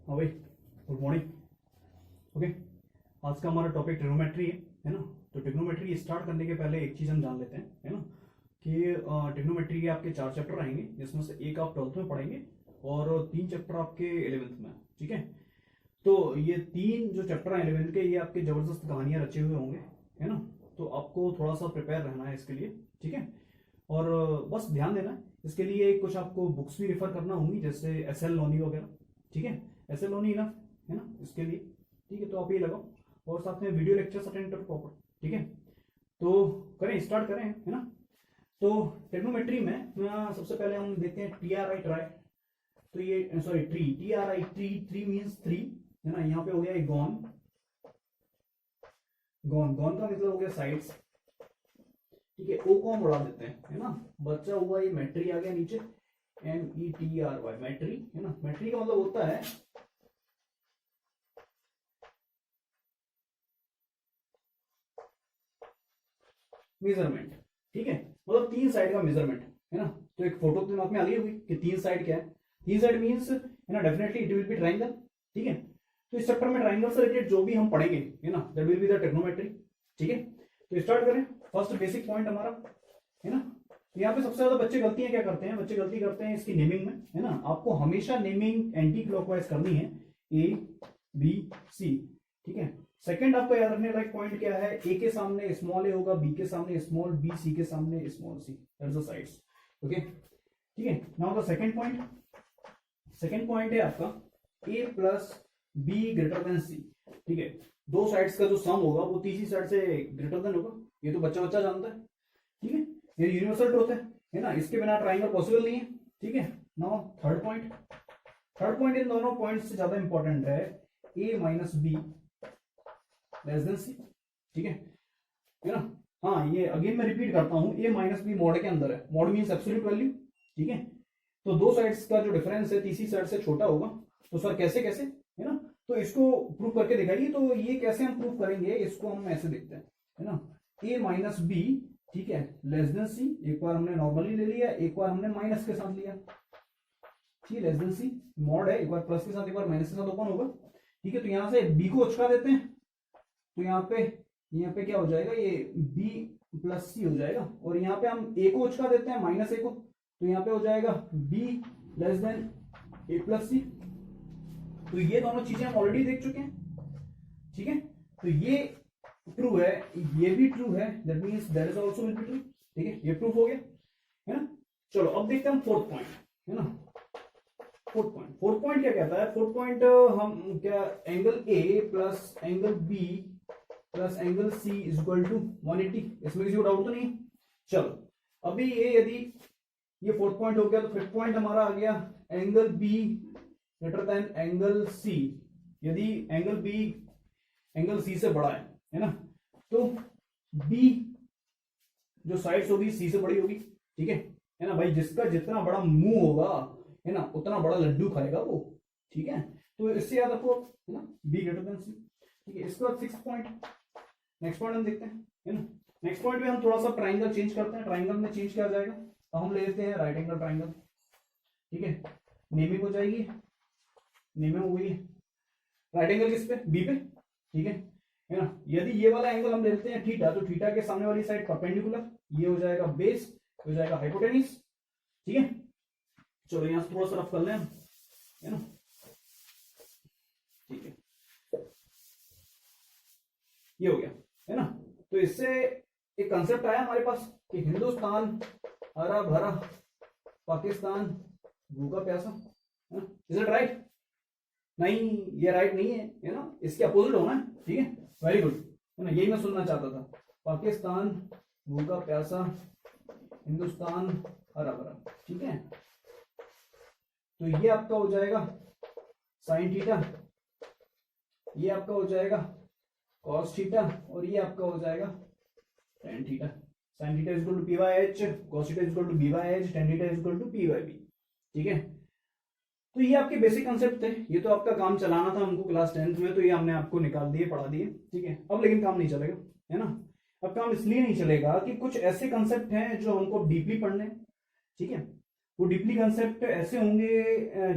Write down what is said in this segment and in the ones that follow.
हाँ भाई, good morning. Okay, आज का हमारा टॉपिक ट्रिग्नोमेट्री है ना। तो ट्रिग्नोमेट्री स्टार्ट करने के पहले एक चीज हम जान लेते हैं, है ना, कि ट्रिग्नोमेट्री के आपके 4 चैप्टर आएंगे, जिसमें से एक आप 12th में पढ़ेंगे और 3 चैप्टर आपके 11th में। ठीक है, तो ये 3 जो चैप्टर हैं 11th के, ये आपके जबरदस्त कहानियां रचे हुए होंगे, है ना। तो आपको थोड़ा सा प्रिपेयर रहना है इसके लिए। ठीक है, और बस ध्यान देना है इसके लिए, कुछ आपको बुक्स भी रेफर करना होंगी, जैसे एस एल लोनी वगैरह। ठीक है, एस एल लोनी इनफ है ना इसके लिए। ठीक है, तो आप ये लगाओ और साथ में वीडियो लेक्चर्स अटेंड करो प्रॉपर। ठीक है, तो करें, स्टार्ट करें, है ना। तो ट्रिग्नोमेट्री में सबसे पहले हम देखते हैं टी आर आई ट्राई। तो ये सॉरी टी आर आई ट्री मीन्स 3, है ना। यहाँ पे हो गया एक गॉन, गॉन गॉन का मतलब हो गया साइड्स। ठीक है, ओ को हम उड़ा देते हैं, है ना। बच्चा हुआ ये मैट्री आ गया नीचे, METRY मैट्री, है ना। मैट्री का मतलब होता है मेजरमेंट। ठीक है, मतलब 3 साइड का मेजरमेंट, है ना। तो एक फोटो दिमाग में आ गई होगी कि 3 साइड क्या है। 3 साइड मीन्स, है ना, definitely it will be triangle. ठीक है, तो इस चैप्टर में ट्राइंगल से रिलेटेड जो भी हम पढ़ेंगे, है ना, that will be the trigonometry. ठीक है, तो स्टार्ट करें। फर्स्ट बेसिक पॉइंट हमारा, है ना। यहाँ पे सबसे ज्यादा बच्चे गलतियां क्या करते हैं, बच्चे गलती करते हैं इसकी नेमिंग में, है ना। आपको हमेशा नेमिंग एंटी क्लॉकवाइज करनी है, ABC। ठीक है, सेकंड आपको याद रखने लायक पॉइंट क्या है, ए के सामने स्मॉल ए होगा, बी के सामने स्मॉल बी, सी के सामने small C, that's the sides. Okay, ठीक है। नाउ द सेकंड पॉइंट है आपका A plus B greater than C. ठीक है, 2 साइड्स का जो सम होगा वो तीसरी साइड से ग्रेटर देन होगा, ये तो बच्चा बच्चा जानता है। ठीक है, ये यूनिवर्सल ट्रूथ है ना, इसके बिना ट्राइंगल पॉसिबल नहीं है। ठीक है, नाउ थर्ड पॉइंट इन दोनों पॉइंट्स से ज्यादा इंपॉर्टेंट है, ए minus be less than C. ठीक है ना। हाँ, ये अगेन मैं रिपीट करता हूं, ए माइनस बी मॉड के अंदर है, मॉड मीन्स एब्सोल्यूट वैल्यू। ठीक है, तो 2 साइड्स का जो डिफरेंस है तीसरी साइड से छोटा होगा। तो सर कैसे कैसे, है ना, तो इसको प्रूव करके दिखाइए। तो ये कैसे हम प्रूव करेंगे, इसको हम ऐसे देखते हैं, है ना। ए माइनस बी, ठीक है, लेस देन सी। एक बार हमने नॉर्मली ले लिया, एक बार हमने माइनस के साथ लिया। ठीक है, लेस देन सी मॉड है, एक बार प्लस के साथ एक बार माइनस के साथ ओपन होगा। ठीक है, तो यहां से बी को उचका देते हैं, तो यहाँ पे क्या हो जाएगा, ये b प्लस सी हो जाएगा। और यहाँ पे हम a को उचका देते हैं, माइनस a को, तो यहाँ पे हो जाएगा b less than a plus C. तो ये दोनों चीजें हम ऑलरेडी देख चुके हैं। ठीक है, तो ये ट्रू है, ये भी ट्रू है, that means that is also will be true. ठीक है, ये प्रूफ हो गया, है ना। चलो अब देखते हैं हम फोर्थ पॉइंट, है ना। फोर्थ पॉइंट क्या कहता है, फोर्थ पॉइंट हम क्या, angle A plus angle B plus angle C is equal to 180। इसमें किसी को डाउट तो नहीं। चलो अभी ये फोर्थ पॉइंट हो गया, तो फिफ्थ पॉइंट हमारा आ गया, angle B greater than angle C. यदि एंगल बी एंगल सी से बड़ा है ना, तो बी जो साइड्स होगी सी से बड़ी होगी। ठीक है ना भाई, जिसका जितना बड़ा मुंह होगा, है ना, उतना बड़ा लड्डू खाएगा वो। ठीक है, तो इससे याद रखो, है ना, बी ग्रेटर देन सी। ठीक है, इसके बाद सिक्स पॉइंट, नेक्स्ट पॉइंट हम देखते हैं, है ना। नेक्स्ट पॉइंट में हम थोड़ा सा ट्राइंगल चेंज करते हैं। ट्राइंगल में चेंज क्या आ जाएगा, तो हम ले लेते हैं राइट एंगल ट्राइंगल। ठीक है, नेमिंग हो जाएगी, नेमिंग हो गई राइट एंगल किस पे, बी पे। ठीक है ना। यदि ये वाला एंगल हम ले लेते हैं थीटा, तो थीटा के सामने वाली साइड परपेंडिकुलर, ये हो जाएगा बेस, हो जाएगा हाइपोटेनिस। ठीक है, चलो यहां से थोड़ा सा रफ कर लें, है ना। ठीक है, ये हो गया, है ना। तो इससे एक कंसेप्ट आया हमारे पास कि हिंदुस्तान हरा भरा, पाकिस्तान भूखा प्यासा, है ना। Is it right? नहीं, ये राइट नहीं है ना, इसके अपोजिट होना है। ठीक है, वेरी गुड, है ना, यही मैं सुनना चाहता था। पाकिस्तान भूखा प्यासा, हिंदुस्तान हरा भरा। ठीक है, तो ये आपका हो जाएगा साइन थीटा, ये आपका हो जाएगा कॉस थीटा, और ये आपका हो जाएगा tan theta. Sine theta is equal to P by H, cos theta is equal to B by H, tan theta is equal to P by B. ठीक है, तो ये आपके बेसिक कंसेप्ट थे, ये तो आपका काम चलाना था हमको क्लास 10th में, तो ये हमने आपको निकाल दिए, पढ़ा दिए। ठीक है, अब लेकिन काम नहीं चलेगा, है ना। अब काम इसलिए नहीं चलेगा कि कुछ ऐसे कंसेप्ट हैं जो हमको डीपली पढ़ने। ठीक है, वो डीपली कंसेप्ट ऐसे होंगे,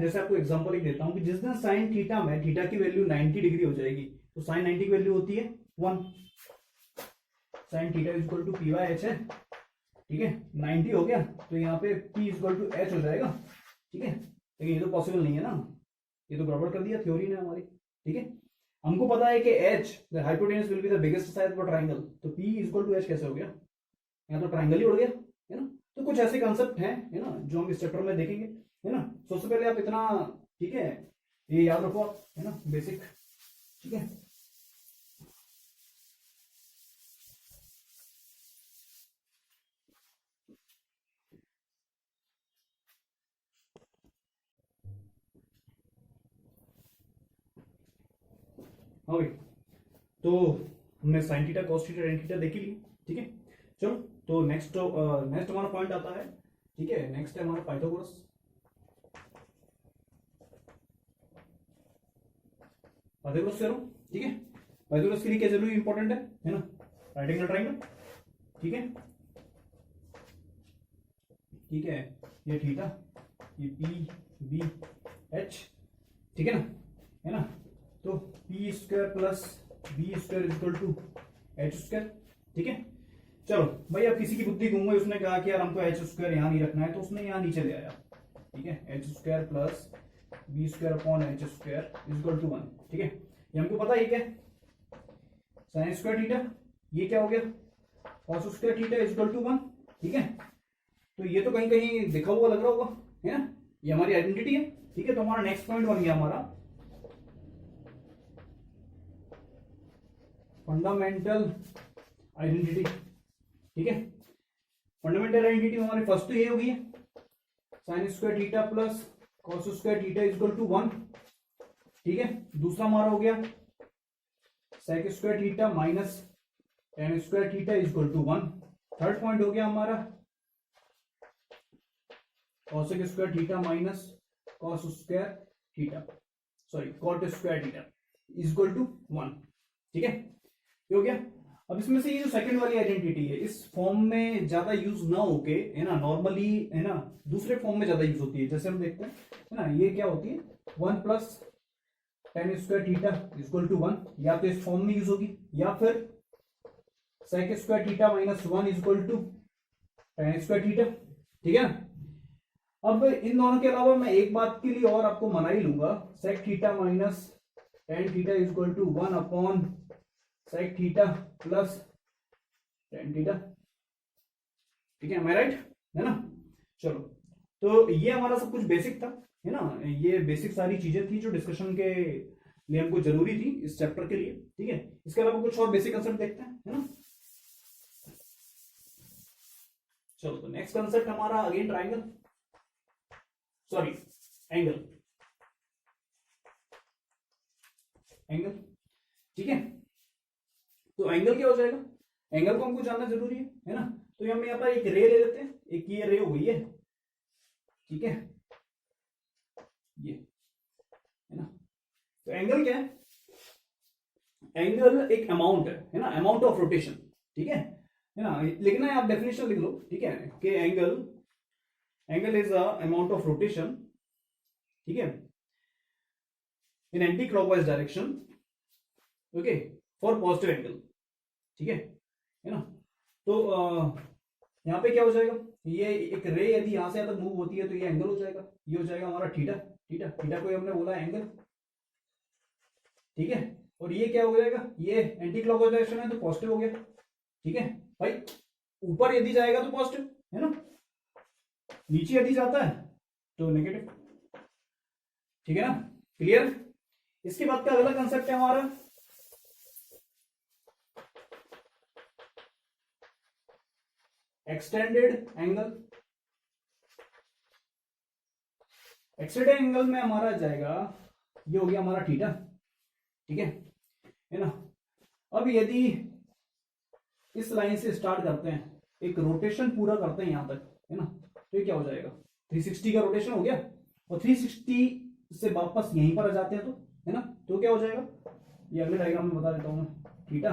जैसे आपको एग्जांपल एक देता हूं कि जिस दिन साइन थीटा में थीटा की वैल्यू 90 डिग्री हो जाएगी, तो साइन 90 की वैल्यू होती है 1, sine theta is equal to P by H है, ठीक है। 90 हो गया तो यहाँ पे p is equal to H हो जाएगा, ठीक है। लेकिन ये तो पॉसिबल नहीं है ना, ये तो गड़बड़ कर दिया थ्योरी ने हमारी, ठीक है। हमको पता है कि h the hypotenuse will be the biggest side for triangle, तो p is equal to h कैसे हो गया, यहाँ तो ट्रायंगल ही उड़ गया, है ना। तो कुछ ऐसे कंसेप्ट हैं, है ना, जो हम इस चैप्टर में देखेंगे, है ना। सबसे पहले आप इतना, ठीक है, ये याद रखो आप, है ना, बेसिक, ठीक है। हाँ भाई, तो हमने sine theta cos theta tan theta देख ही ली, ठीक है। चलो, तो नेक्स्ट हमारा पॉइंट आता है, ठीक है। नेक्स्ट है हमारा पाइथागोरस। पाइथागोरस करो, ठीक है। पाइथागोरस के लिए क्या जरूरी इंपॉर्टेंट है ना, राइट एंगल ट्रायंगल, ठीक है, ठीक है। ये थीटा, ये पी बी एच, ठीक है ना, है ना। तो P square plus B square is equal to H square, ठीक है। चलो भाई, अब किसी की बुद्धि घूम गई, उसने कहा कि यार हमको एच स्क्वायर यहाँ नहीं रखना है, तो उसने यहाँ नीचे ले आया, ठीक है। H square plus B square upon H square is equal to 1, ठीक है। ये हमको पता है क्या, साइन स्क्वायर थीटा, ये क्या हो गया, cos square theta is equal to 1, ठीक है। तो ये तो कहीं कहीं दिखा हुआ लग रहा होगा, है ना, ये हमारी आइडेंटिटी है, ठीक है। तो हमारा नेक्स्ट पॉइंट बन गया हमारा फंडामेंटल आइडेंटिटी, ठीक है। फंडामेंटल आइडेंटिटी हमारी फर्स्ट तो ये होगी, sine square theta plus cos square theta is equal to 1, ठीक है। दूसरा हमारा हो गया sec square theta minus tan square theta is equal to 1। Third point हो गया हमारा cosec square theta minus cos square theta, sorry cot square theta is equal to 1, ठीक है। ये हो गया। अब इसमें से ये जो सेकंड वाली आइडेंटिटी है, इस फॉर्म में ज्यादा यूज ना होके, है ना, नॉर्मली, है ना, दूसरे फॉर्म में ज्यादा यूज होती है। जैसे हम देखते हैं, है ना, ये क्या होती है 1 plus tan square theta equal to 1, या तो इस फॉर्म में यूज होगी, या फिर sec square theta minus 1 equal to tan square theta, ठीक है ना। अब इन दोनों के अलावा मैं एक बात के लिए और आपको मना ही लूंगा, sec theta minus tan theta equal to 1 upon sec theta plus tan theta, ठीक है, राइट, है ना। चलो, तो ये हमारा सब कुछ बेसिक था, है ना, ये बेसिक सारी चीजें थी जो डिस्कशन के लिए हमको जरूरी थी इस चैप्टर के लिए, ठीक है। इसके अलावा कुछ और बेसिक कंसेप्ट देखते हैं, है ना। चलो, तो नेक्स्ट कंसेप्ट हमारा again triangle, sorry angle, angle, ठीक है। तो एंगल क्या हो जाएगा, एंगल को हमको जानना जरूरी है ना। तो हम यहाँ पर एक रे ले लेते हैं, एक ये रे हो गई है, ठीक है, ये, है ना। तो एंगल क्या है, एंगल एक अमाउंट है ना, अमाउंट ऑफ रोटेशन, ठीक है ना। लिखना है आप डेफिनेशन लिख लो, ठीक है, कि angle is a amount of rotation, ठीक है, in anti clockwise direction, okay, for positive angle, ठीक है ना। तो यहां पे क्या हो जाएगा, ये एक रे यदि यहां से तक मूव होती है तो ये एंगल हो जाएगा, ये हो जाएगा हमारा थीटा, थीटा, थीटा को हमने बोला एंगल, ठीक है। और ये क्या हो जाएगा, ये एंटी क्लॉकवाइज डायरेक्शन है तो पॉजिटिव हो गया, ठीक है भाई। ऊपर यदि जाएगा तो पॉजिटिव, है ना, नीचे यदि जाता है तो नेगेटिव, ठीक है ना, क्लियर। इसके बाद का अगला कंसेप्ट है हमारा एक्सटेंडेड एंगल। एक्सटेंडेड एंगल में हमारा जाएगा, ये हो गया हमारा थीटा, ठीक है ना। अब यदि इस लाइन से स्टार्ट करते हैं, एक रोटेशन पूरा करते हैं यहां तक, है ना, तो ये क्या हो जाएगा 360 का रोटेशन हो गया, और 360 से वापस यहीं पर आ जाते हैं तो, है ना, तो क्या हो जाएगा, ये अगले डायग्राम में बता देता हूं मैं। थीटा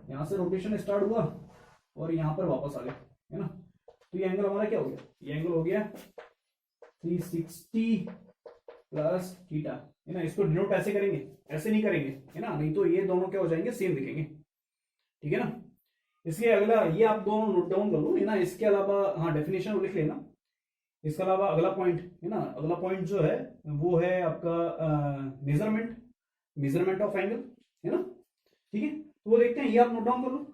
यहां से रोटेशन स्टार्ट हुआ और यहां पर वापस आ गया, है ना। तो ये एंगल हमारा क्या हो गया, ये एंगल हो गया 360 प्लस थीटा, है ना। इसको डिनोट ऐसे करेंगे, ऐसे नहीं करेंगे, है ना, नहीं तो ये दोनों क्या हो जाएंगे, सेम दिखेंगे, ठीक है ना। इसके अगला ये आप दोनों नोट डाउन कर लो, है ना। इसके अलावा हाँ डेफिनेशन लिख लेना। इसके अलावा अगला पॉइंट, है ना, अगला पॉइंट जो है वो है आपका मेजरमेंट ऑफ एंगल, है ना, ठीक है। तो वो देखते हैं, ये आप नोट डाउन कर लो।